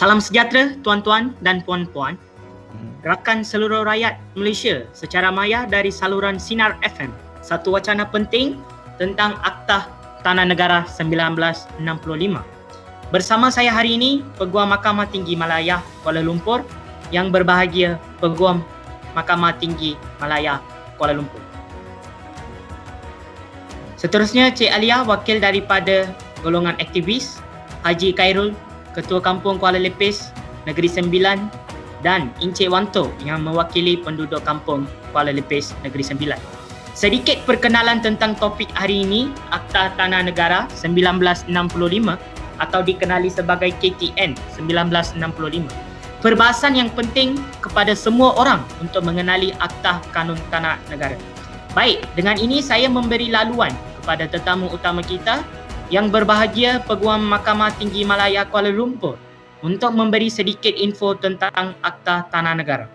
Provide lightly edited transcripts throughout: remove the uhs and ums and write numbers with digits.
Salam sejahtera tuan-tuan dan puan-puan. Rakan seluruh rakyat Malaysia secara maya dari saluran Sinar FM. Satu wacana penting tentang Aktah Tanah Negara 1965. Bersama saya hari ini, Peguam Mahkamah Tinggi Malaya Kuala Lumpur, yang berbahagia Peguam Mahkamah Tinggi Malaya Kuala Lumpur. Seterusnya, Cik Alia, wakil daripada golongan aktivis, Haji Khairul, Ketua Kampung Kuala Lepis, Negeri Sembilan, dan Encik Wanto yang mewakili penduduk Kampung Kuala Lepis, Negeri Sembilan. Sedikit perkenalan tentang topik hari ini, Aktah Tanah Negara 1965 atau dikenali sebagai KTN 1965. Perbahasan yang penting kepada semua orang untuk mengenali Aktah Kanun Tanah Negara. Baik, dengan ini saya memberi laluan kepada tetamu utama kita yang berbahagia Peguam Mahkamah Tinggi Malaya Kuala Lumpur untuk memberi sedikit info tentang Aktah Tanah Negara.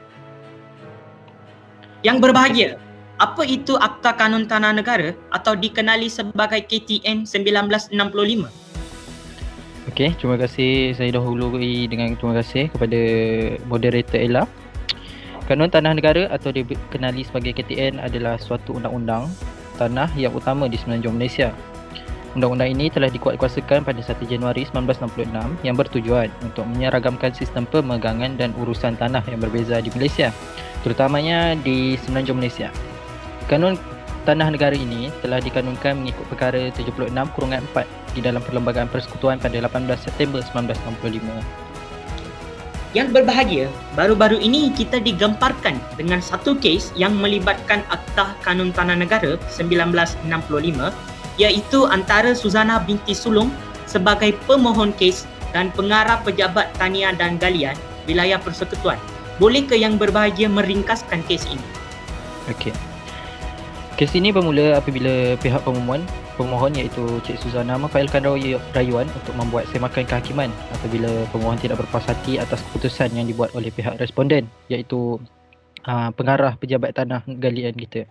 Yang berbahagia, apa itu Aktah Kanun Tanah Negara atau dikenali sebagai KTN 1965? Okey, terima kasih. Saya dahului dengan terima kasih kepada moderator Ella. Kanun Tanah Negara atau dikenali sebagai KTN adalah suatu undang-undang tanah yang utama di Semenanjung Malaysia. Undang-undang ini telah dikuatkuasakan pada 1 Januari 1966 yang bertujuan untuk menyeragamkan sistem pemegangan dan urusan tanah yang berbeza di Malaysia, terutamanya di Semenanjung Malaysia. Kanun Tanah Negara ini telah dikanunkan mengikut perkara 76/4 di dalam Perlembagaan Persekutuan pada 18 September 1965. Yang berbahagia, baru-baru ini kita digemparkan dengan satu kes yang melibatkan Aktah Kanun Tanah Negara 1965, iaitu antara Suzana binti Sulong sebagai pemohon kes dan pengarah Pejabat Tanian dan Galian Wilayah Persekutuan. Bolehkah yang berbahagia meringkaskan kes ini? Okey. Kes ini bermula apabila pihak pemohon iaitu Cik Suzana memfailkan rayuan untuk membuat semakan kehakiman apabila pemohon tidak berpuas hati atas keputusan yang dibuat oleh pihak responden, iaitu pengarah Pejabat Tanah Galian kita.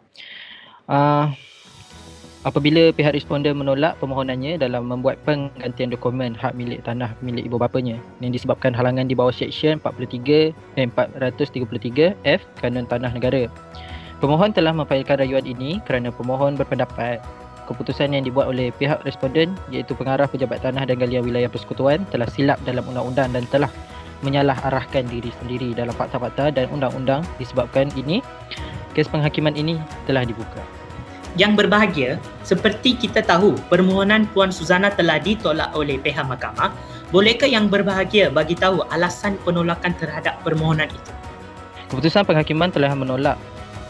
Apabila pihak responden menolak permohonannya dalam membuat penggantian dokumen hak milik tanah milik ibu bapanya yang disebabkan halangan di bawah Seksyen 433F Kanun Tanah Negara. Pemohon telah memfailkan rayuan ini kerana pemohon berpendapat keputusan yang dibuat oleh pihak responden iaitu pengarah Pejabat Tanah dan Galian Wilayah Persekutuan telah silap dalam undang-undang dan telah menyalah arahkan diri sendiri dalam fakta-fakta dan undang-undang. Disebabkan ini, kes penghakiman ini telah dibuka. Yang berbahagia, seperti kita tahu, permohonan Puan Suzana telah ditolak oleh pihak mahkamah. Bolehkah yang berbahagia bagi tahu alasan penolakan terhadap permohonan itu? Keputusan penghakiman telah menolak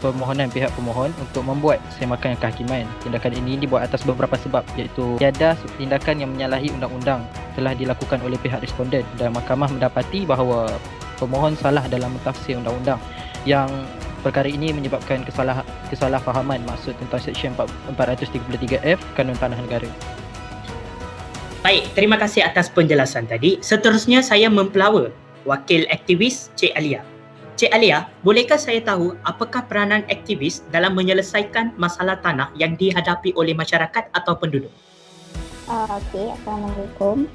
permohonan pihak pemohon untuk membuat semakan kehakiman. Tindakan ini dibuat atas beberapa sebab, iaitu tiada tindakan yang menyalahi undang-undang telah dilakukan oleh pihak responden dan mahkamah mendapati bahawa pemohon salah dalam mentafsir undang-undang yang perkara ini menyebabkan kesalahfahaman maksud tentang Seksyen 433F Kanun Tanah Negara. Baik, terima kasih atas penjelasan tadi. Seterusnya saya mempelawa wakil aktivis Cik Alia. Cik Alia, bolehkah saya tahu apakah peranan aktivis dalam menyelesaikan masalah tanah yang dihadapi oleh masyarakat atau penduduk? Okey, Assalamualaikum.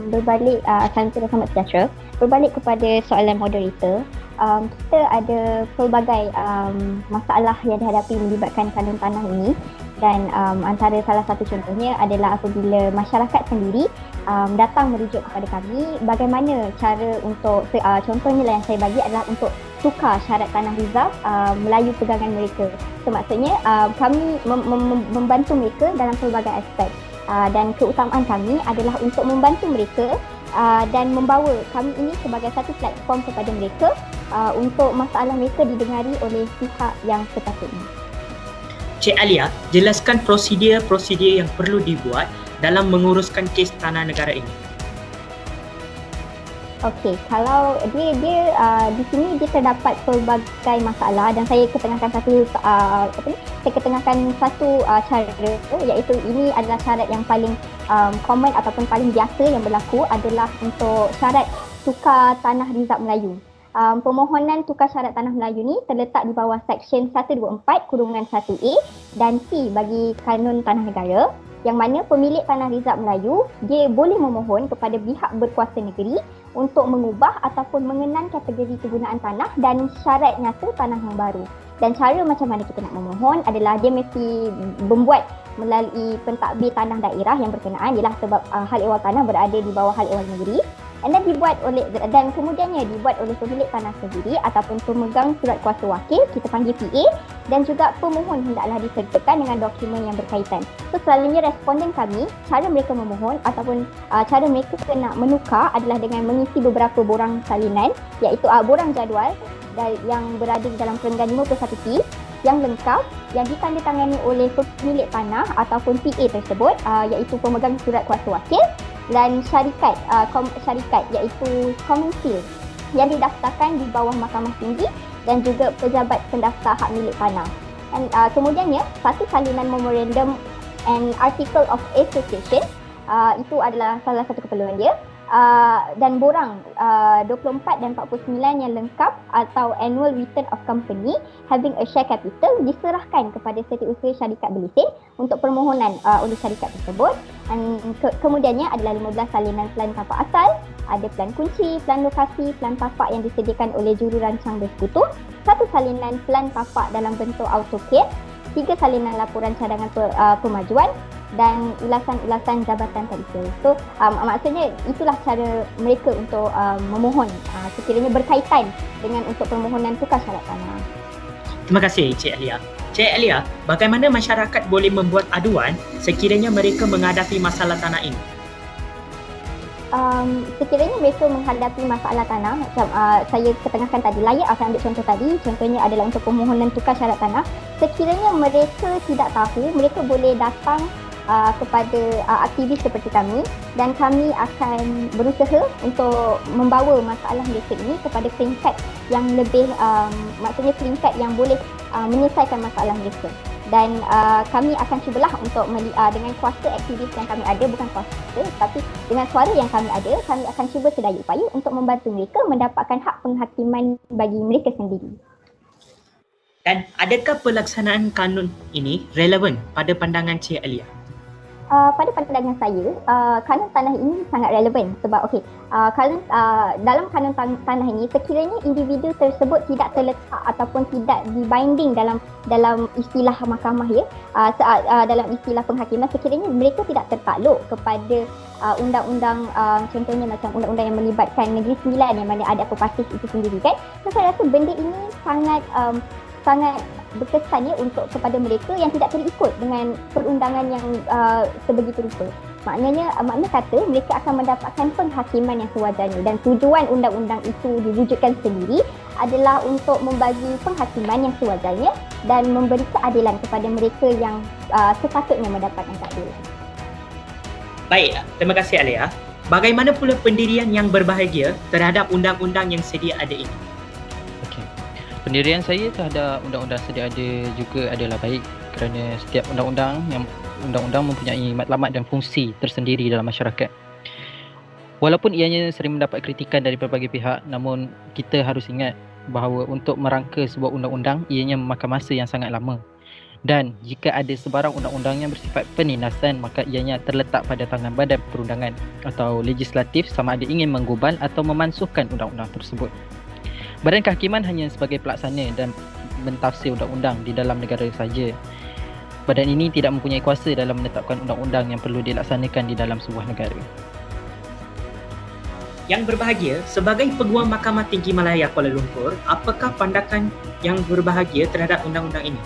Assalamualaikum, selamat sejahtera. Berbalik kepada soalan moderator, kita ada pelbagai masalah yang dihadapi melibatkan kanun tanah ini, dan antara salah satu contohnya adalah apabila masyarakat sendiri datang merujuk kepada kami bagaimana cara untuk contohnya yang saya bagi adalah untuk tukar syarat tanah rizal Melayu pegangan mereka. So, maksudnya kami membantu mereka dalam pelbagai aspek. Dan keutamaan kami adalah untuk membantu mereka dan membawa kami ini sebagai satu platform kepada mereka untuk masalah mereka didengari oleh pihak yang sepatutnya. Cik Alia, jelaskan prosedur yang perlu dibuat dalam menguruskan kes tanah negara ini. Okey, kalau dia di sini dia terdapat pelbagai masalah dan saya ketengahkan satu cara, iaitu ini adalah syarat yang paling common ataupun paling biasa yang berlaku adalah untuk syarat tukar tanah rizab Melayu. Permohonan tukar syarat tanah Melayu ni terletak di bawah Seksyen 124/1A dan C bagi Kanun Tanah Negara, yang mana pemilik tanah rizab Melayu dia boleh memohon kepada pihak berkuasa negeri untuk mengubah ataupun mengenang kategori kegunaan tanah dan syarat nyata tanah yang baru. Dan cara macam mana kita nak memohon adalah dia mesti membuat melalui pentadbir tanah daerah yang berkenaan, ialah sebab hal ehwal tanah berada di bawah hal ehwal negeri, dan kemudiannya dibuat oleh pemilik tanah sendiri ataupun pemegang surat kuasa wakil, kita panggil PA, dan juga pemohon hendaklah disertakan dengan dokumen yang berkaitan. So selalunya responden kami, cara mereka memohon ataupun cara mereka nak menukar adalah dengan mengisi beberapa borang salinan, iaitu borang jadual yang berada di dalam perenggan 51 piece yang lengkap, yang ditandatangani oleh pemilik tanah ataupun PA tersebut, iaitu pemegang surat kuasa wakil, dan syarikat iaitu Komensil yang didaftarkan di bawah Mahkamah Tinggi dan juga pejabat pendaftar hak milik tanah. Dan kemudiannya satu salinan memorandum and article of association, itu adalah salah satu keperluan dia. Dan borang 24 dan 49 yang lengkap atau annual return of company having a share capital diserahkan kepada setiausaha syarikat berlesen untuk permohonan oleh syarikat tersebut. Dan kemudiannya adalah 15 salinan plan tapak asal, ada plan kunci, plan lokasi, plan tapak yang disediakan oleh jururancang bersekutu, satu salinan plan tapak dalam bentuk AutoCAD, 3 salinan laporan cadangan pemajuan dan ulasan-ulasan jabatan tadika. So maksudnya itulah cara mereka untuk memohon sekiranya berkaitan dengan untuk permohonan tukar syarat tanah. Terima kasih Cik Alia. Cik Alia, bagaimana masyarakat boleh membuat aduan sekiranya mereka menghadapi masalah tanah ini? Sekiranya mereka menghadapi masalah tanah, macam saya ketengahkan tadi, layak akan ambil contoh tadi, contohnya adalah untuk permohonan tukar syarat tanah. Sekiranya mereka tidak tahu, mereka boleh datang kepada aktivis seperti kami, dan kami akan berusaha untuk membawa masalah mereka ini kepada peringkat yang lebih, maksudnya peringkat yang boleh menyelesaikan masalah mereka. Dan kami akan cubalah untuk dengan kuasa aktivis yang kami ada, bukan kuasa tapi dengan suara yang kami ada, kami akan cuba sedaya upaya untuk membantu mereka mendapatkan hak penghakiman bagi mereka sendiri. Dan adakah pelaksanaan kanun ini relevan pada pandangan Cik Alia? Pada pandangan saya, kanun tanah ini sangat relevan sebab dalam kanun tanah ini, sekiranya individu tersebut tidak terletak ataupun tidak dibinding dalam istilah mahkamah dalam istilah penghakiman, sekiranya mereka tidak tertakluk kepada undang-undang, contohnya macam undang-undang yang melibatkan Negeri Sembilan yang mana ada Kopassus itu sendiri kan. So saya rasa benda ini sangat berkesan untuk kepada mereka yang tidak terikut dengan perundangan yang sebegitu rupa. Makna kata mereka akan mendapatkan penghakiman yang sewajarnya, dan tujuan undang-undang itu diwujudkan sendiri adalah untuk membagi penghakiman yang sewajarnya dan memberi keadilan kepada mereka yang sepatutnya mendapatkan keadilan. Baik, terima kasih Alia. Bagaimana pula pendirian yang berbahagia terhadap undang-undang yang sedia ada ini? Pendirian saya terhadap undang-undang sedia ada juga adalah baik, kerana setiap undang-undang mempunyai matlamat dan fungsi tersendiri dalam masyarakat. Walaupun ianya sering mendapat kritikan dari pelbagai pihak, namun kita harus ingat bahawa untuk merangka sebuah undang-undang ianya memakan masa yang sangat lama. Dan jika ada sebarang undang-undang yang bersifat penindasan, maka ianya terletak pada tangan badan perundangan atau legislatif sama ada ingin menggubal atau memansuhkan undang-undang tersebut. Badan Kehakiman hanya sebagai pelaksana dan mentafsir undang-undang di dalam negara sahaja. Badan ini tidak mempunyai kuasa dalam menetapkan undang-undang yang perlu dilaksanakan di dalam sebuah negara. Yang berbahagia, sebagai Peguam Mahkamah Tinggi Malaya Kuala Lumpur, apakah pandangan yang berbahagia terhadap undang-undang ini?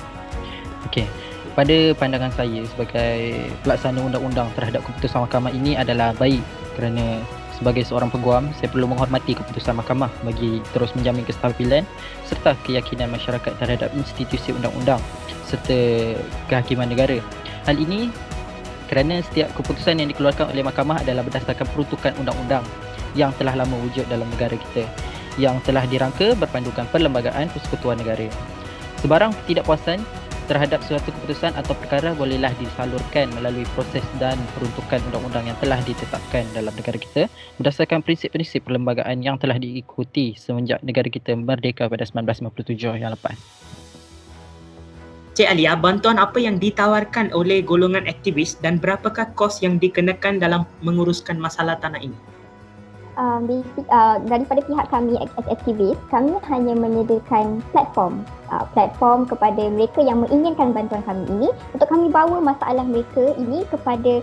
Okey, pada pandangan saya sebagai pelaksana undang-undang terhadap keputusan mahkamah ini adalah baik, kerana sebagai seorang peguam, saya perlu menghormati keputusan mahkamah bagi terus menjamin kestabilan serta keyakinan masyarakat terhadap institusi undang-undang serta kehakiman negara. Hal ini kerana setiap keputusan yang dikeluarkan oleh mahkamah adalah berdasarkan peruntukan undang-undang yang telah lama wujud dalam negara kita, yang telah dirangka berpandukan Perlembagaan Persekutuan Negara. Sebarang ketidakpuasan terhadap suatu keputusan atau perkara bolehlah disalurkan melalui proses dan peruntukan undang-undang yang telah ditetapkan dalam negara kita berdasarkan prinsip-prinsip perlembagaan yang telah diikuti semenjak negara kita merdeka pada 1957 yang lepas. Cik Alia, bantuan apa yang ditawarkan oleh golongan aktivis dan berapakah kos yang dikenakan dalam menguruskan masalah tanah ini? Daripada pihak kami as aktivis, kami hanya menyediakan platform kepada mereka yang menginginkan bantuan kami ini untuk kami bawa masalah mereka ini kepada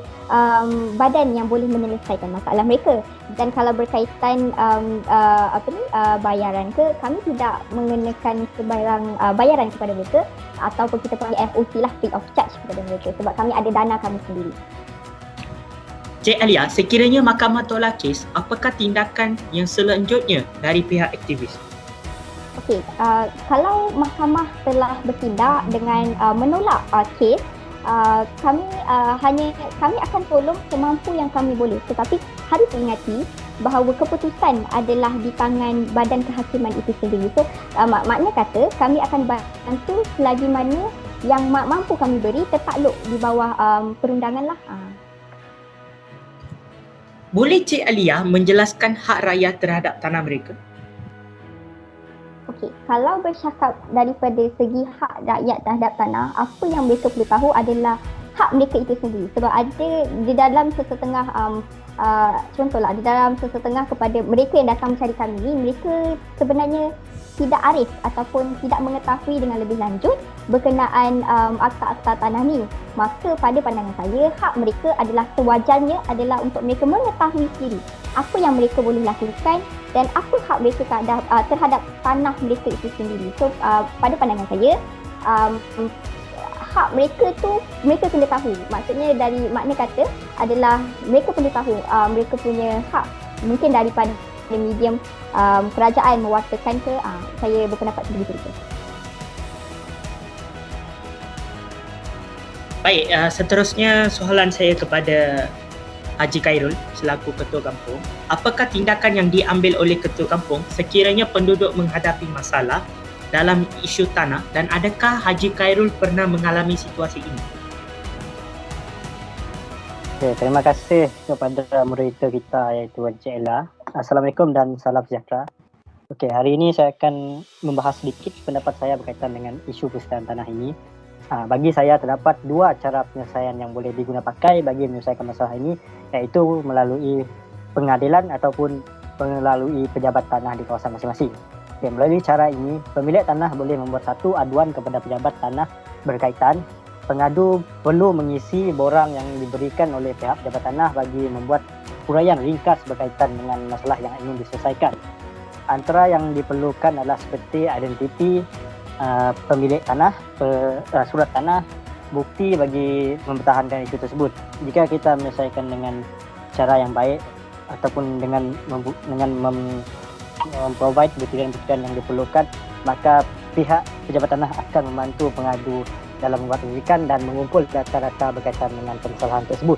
badan yang boleh menyelesaikan masalah mereka. Dan kalau berkaitan bayaran kami tidak mengenakan sebarang bayaran kepada mereka, ataupun kita panggil FOC lah, free of charge kepada mereka, sebab kami ada dana kami sendiri. Cik Alia, sekiranya mahkamah tolak kes, apakah tindakan yang selanjutnya dari pihak aktivis? Okey, kalau mahkamah telah bertindak dengan menolak kes, kami akan tolong semampu yang kami boleh. Tetapi harus diingati bahawa keputusan adalah di tangan badan kehakiman itu sendiri. So, maknanya kata kami akan bantu selagi mana yang mampu kami beri tertakluk di bawah perundangan lah. Boleh Cik Alia menjelaskan hak rakyat terhadap tanah mereka? Okey, kalau bercakap daripada segi hak rakyat terhadap tanah, apa yang mereka perlu tahu adalah hak mereka itu sendiri. Sebab ada di dalam sesetengah contohlah, di dalam sesetengah kepada mereka yang datang mencari kami, mereka sebenarnya tidak arif ataupun tidak mengetahui dengan lebih lanjut berkenaan akta-akta tanah ni. Maka pada pandangan saya, hak mereka adalah sewajarnya adalah untuk mereka mengetahui sendiri apa yang mereka boleh lakukan dan apa hak mereka terhadap tanah mereka itu sendiri. So pada pandangan saya, hak mereka tu mereka kena tahu. Maksudnya dari makna kata adalah mereka perlu tahu mereka punya hak. Mungkin daripada medium kerajaan mewartakan ke, saya berpendapat begitu. Baik, seterusnya soalan saya kepada Haji Khairul selaku Ketua Kampung. Apakah tindakan yang diambil oleh Ketua Kampung sekiranya penduduk menghadapi masalah dalam isu tanah, dan adakah Haji Khairul pernah mengalami situasi ini? Okay, terima kasih kepada moderator kita iaitu Encik Ella. Assalamualaikum dan salam sejahtera. Okey, hari ini saya akan membahas sedikit pendapat saya berkaitan dengan isu persediaan tanah ini. Bagi saya terdapat dua cara penyelesaian yang boleh diguna pakai bagi menyelesaikan masalah ini, iaitu melalui pengadilan ataupun melalui pejabat tanah di kawasan masing-masing. Okay, melalui cara ini, pemilik tanah boleh membuat satu aduan kepada pejabat tanah berkaitan. Pengadu perlu mengisi borang yang diberikan oleh pihak pejabat tanah bagi membuat huraian ringkas berkaitan dengan masalah yang ingin diselesaikan. Antara yang diperlukan adalah seperti identiti pemilik tanah, surat tanah, bukti bagi mempertahankan isu tersebut. Jika kita menyelesaikan dengan cara yang baik ataupun dengan provide bukti-bukti yang diperlukan, maka pihak pejabat tanah akan membantu pengadu dalam membuat penyidikan dan mengumpul data-data berkaitan dengan permasalahan tersebut.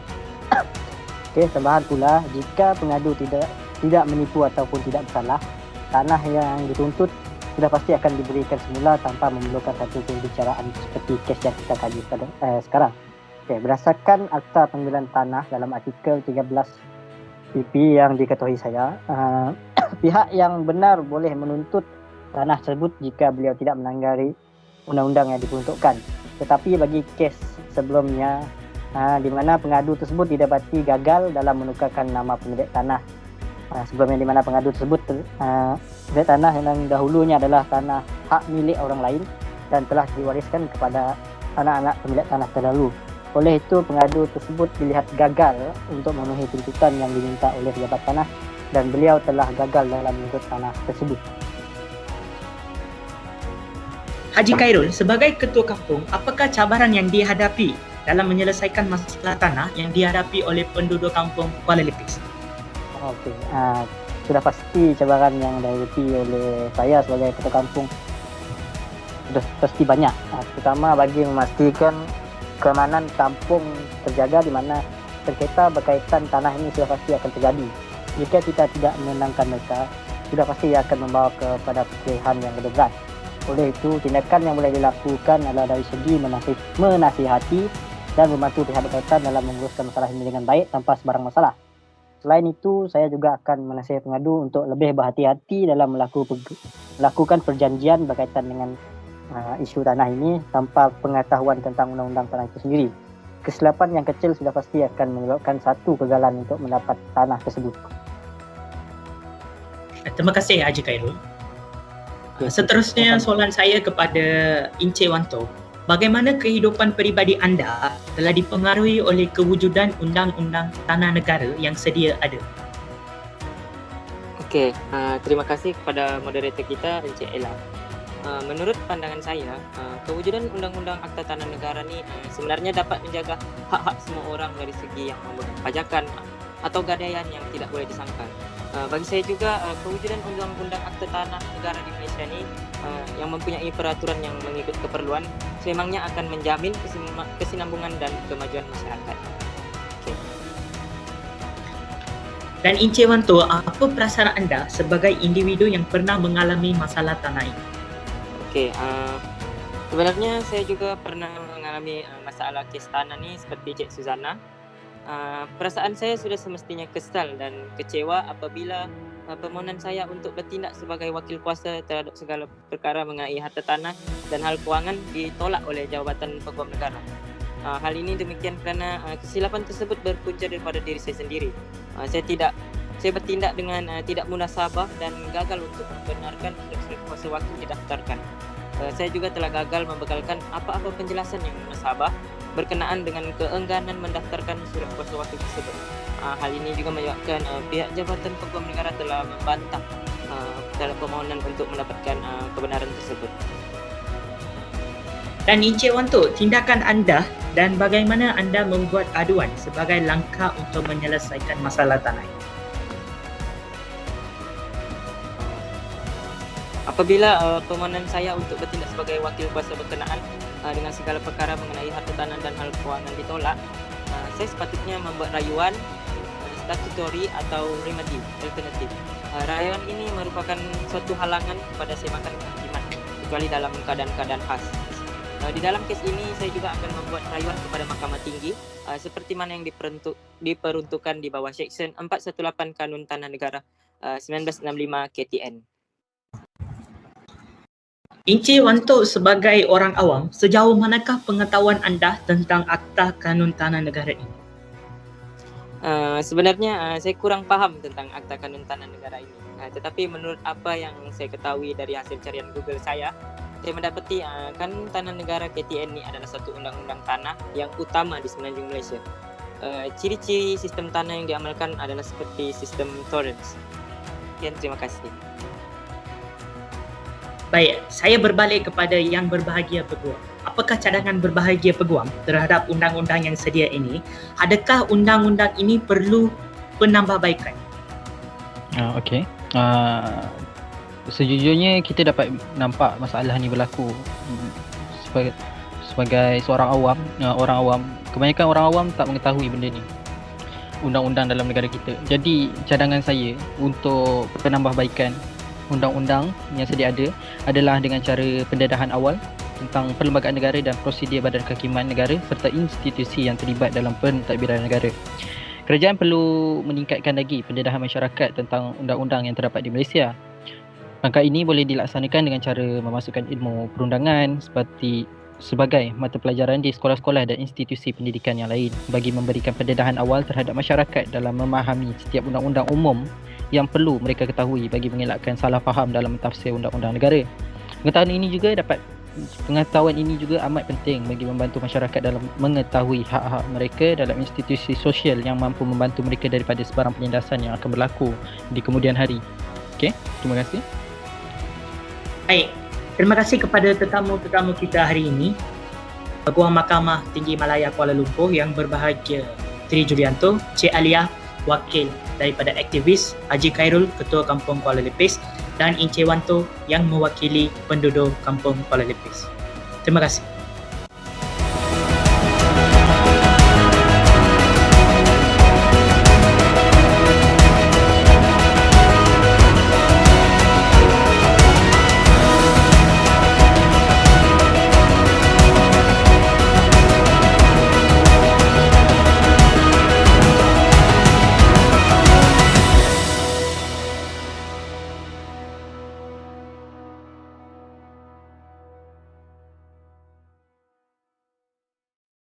Okey, tambahan pula, jika pengadu tidak menipu ataupun tidak bersalah, tanah yang dituntut sudah pasti akan diberikan semula tanpa memerlukan satu pembicaraan seperti kes yang kita kaji sekarang. Okay, berdasarkan Akta Pengambilan Tanah dalam artikel 13 PP yang diketahui saya, pihak yang benar boleh menuntut tanah tersebut jika beliau tidak melanggar undang-undang yang diperuntukkan. Tetapi bagi kes sebelumnya, di mana pengadu tersebut didapati gagal dalam menukarkan nama pemilik tanah, sebelumnya di mana pengadu tersebut pemilik tanah yang dahulunya adalah tanah hak milik orang lain dan telah diwariskan kepada anak-anak pemilik tanah terdahulu. Oleh itu, pengadu tersebut dilihat gagal untuk memenuhi tuntutan yang diminta oleh pejabat tanah dan beliau telah gagal dalam menuntut tanah tersebut. Haji Khairul, sebagai Ketua Kampung, apakah cabaran yang dihadapi dalam menyelesaikan masalah tanah yang dihadapi oleh penduduk kampung Kuala Lepis? Okey, sudah pasti cabaran yang dihadapi oleh saya sebagai Ketua Kampung sudah pasti banyak. Terutama bagi memastikan keamanan kampung terjaga, di mana sengketa berkaitan tanah ini sudah pasti akan terjadi. Jika kita tidak menenangkan mereka, sudah pasti akan membawa kepada perselisihan yang lebih berat. Oleh itu, tindakan yang boleh dilakukan adalah dari segi menasihati dan membantu pihak berkaitan dalam menguruskan masalah ini dengan baik tanpa sebarang masalah. Selain itu, saya juga akan menasihati pengadu untuk lebih berhati-hati dalam melakukan perjanjian berkaitan dengan isu tanah ini tanpa pengetahuan tentang undang-undang tanah itu sendiri. Kesilapan yang kecil sudah pasti akan menyebabkan satu kegagalan untuk mendapat tanah tersebut. Terima kasih Haji Khairul. Seterusnya soalan saya kepada Encik Wanto. Bagaimana kehidupan peribadi anda telah dipengaruhi oleh kewujudan undang-undang tanah negara yang sedia ada? Okey, terima kasih kepada moderator kita Encik Ella. Menurut pandangan saya, kewujudan undang-undang Akta Tanah Negara ni sebenarnya dapat menjaga hak-hak semua orang dari segi yang memegang pajakan atau gadaian yang tidak boleh disangkal. Bagi saya juga, kewujudan undang-undang Akta Tanah Negara di Malaysia ni yang mempunyai peraturan yang mengikut keperluan sememangnya akan menjamin kesinambungan dan kemajuan masyarakat. Okay. Dan Encik Wanto, apa perasaan anda sebagai individu yang pernah mengalami masalah tanah ini? Okey, sebenarnya saya juga pernah mengalami masalah kes tanah ni seperti Cik Suzana. Perasaan saya sudah semestinya kesal dan kecewa apabila permohonan saya untuk bertindak sebagai wakil kuasa terhadap segala perkara mengenai harta tanah dan hal kewangan ditolak oleh Jabatan Peguam Negara. Hal ini demikian kerana kesilapan tersebut berpunca daripada diri saya sendiri. Saya bertindak dengan tidak munasabah dan gagal untuk membenarkan surat kuasa wakil didaftarkan. Saya juga telah gagal membekalkan apa-apa penjelasan yang munasabah berkenaan dengan keengganan mendaftarkan surat kuasa wakil tersebut. Hal ini juga menyebabkan pihak Jabatan Peguam Negara telah membantah dalam permohonan untuk mendapatkan kebenaran tersebut. Dan Encik Wanto, tindakan anda dan bagaimana anda membuat aduan sebagai langkah untuk menyelesaikan masalah tanah ini? Apabila permohonan saya untuk bertindak sebagai wakil kuasa berkenaan dengan segala perkara mengenai harta tanah dan hal kewangan ditolak, saya sepatutnya membuat rayuan statutory atau remedy alternatif. Rayuan ini merupakan suatu halangan kepada sebakan kehakiman kecuali dalam keadaan-keadaan khas. Di dalam kes ini saya juga akan membuat rayuan kepada Mahkamah Tinggi seperti mana yang diperuntukkan di bawah Seksyen 418 Kanun Tanah Negara 1965 KTN. Encik Wanto, sebagai orang awam, sejauh manakah pengetahuan anda tentang Akta Kanun Tanah Negara ini? Sebenarnya saya kurang faham tentang Akta Kanun Tanah Negara ini. Tetapi menurut apa yang saya ketahui dari hasil carian Google saya mendapati Kanun Tanah Negara KTN ini adalah satu undang-undang tanah yang utama di semenanjung Malaysia. Ciri-ciri sistem tanah yang diamalkan adalah seperti sistem Torrens. Sekian, terima kasih. Baik, saya berbalik kepada yang berbahagia peguam. Apakah cadangan berbahagia peguam terhadap undang-undang yang sedia ini? Adakah undang-undang ini perlu penambahbaikan? Okey. Sejujurnya kita dapat nampak masalah ni berlaku sebagai seorang awam. Orang awam, kebanyakan orang awam tak mengetahui benda ni, undang-undang dalam negara kita. Jadi cadangan saya untuk penambahbaikan undang-undang yang sedia ada adalah dengan cara pendedahan awal tentang perlembagaan negara dan prosedur badan kehakiman negara serta institusi yang terlibat dalam pentadbiran negara. Kerajaan perlu meningkatkan lagi pendedahan masyarakat tentang undang-undang yang terdapat di Malaysia. Langkah ini boleh dilaksanakan dengan cara memasukkan ilmu perundangan sebagai mata pelajaran di sekolah-sekolah dan institusi pendidikan yang lain bagi memberikan pendedahan awal terhadap masyarakat dalam memahami setiap undang-undang umum yang perlu mereka ketahui bagi mengelakkan salah faham dalam mentafsir undang-undang negara. Pengetahuan ini juga amat penting bagi membantu masyarakat dalam mengetahui hak-hak mereka dalam institusi sosial yang mampu membantu mereka daripada sebarang penindasan yang akan berlaku di kemudian hari. Okey, terima kasih. Baik, terima kasih kepada tetamu-tetamu kita hari ini. Peguam Mahkamah Tinggi Malaya Kuala Lumpur yang berbahagia Tri Julianto, Cik Alia, wakil daripada aktivis, Haji Khairul, Ketua Kampung Kuala Lepis dan Encik Wanto yang mewakili penduduk Kampung Kuala Lepis. Terima kasih.